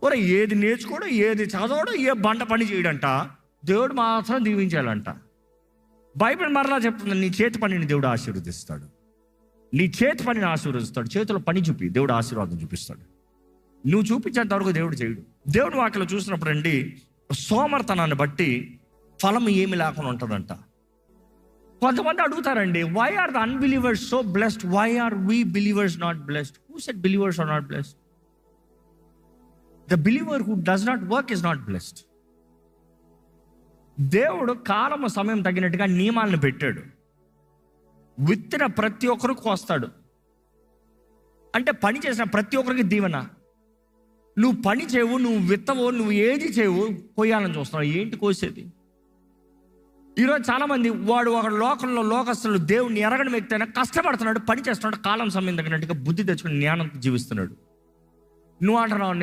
ఒరే ఏది నేర్చుకోవడం, ఏది చదవడం, ఏ బండ పని చేయడంట, దేవుడు మాత్రం దీవించాలంట. బైబిల్ మరలా చెప్తుంది, నీ చేతి పనిని దేవుడు ఆశీర్వదిస్తాడు. నీ చేతి పనిని ఆశీర్వదిస్తాడు. చేతిలో పని చూపి దేవుడు ఆశీర్వాదం చూపిస్తాడు. నువ్వు చూపించేంత వరకు దేవుడు చేయడు. దేవుడు వాక్యలో చూసినప్పుడు అండి, సోమర్తనాన్ని బట్టి ఫలం ఏమి లేకుండా ఉంటుందంట. కొంతమంది అడుగుతారండి, why are the unbelievers so blessed, why are we believers not blessed? Who said believers are not blessed? The believer who does not work is not blessed. దేవుడు కాలము సమయం తగినట్టుగా నియమాలను పెట్టాడు. విత్తిన ప్రతి ఒక్కరు కోస్తాడు. అంటే పని చేసిన ప్రతి ఒక్కరికి దీవెన. నువ్వు పని చేయవు, నువ్వు విత్తవు, నువ్వు ఏది చేయవు, కొయ్యాలని చూస్తున్నావు. ఏంటి కోసేది? ఈరోజు చాలామంది వాడు ఒక లోకంలో లోకస్తులు దేవుడిని ఎరగడం వ్యక్తి కష్టపడుతున్నాడు, పని చేస్తున్నాడు, కాలం సమయం తగినట్టుగా బుద్ధి తెచ్చుకుని జ్ఞానం జీవిస్తున్నాడు. నువ్వు అంటున్నావు,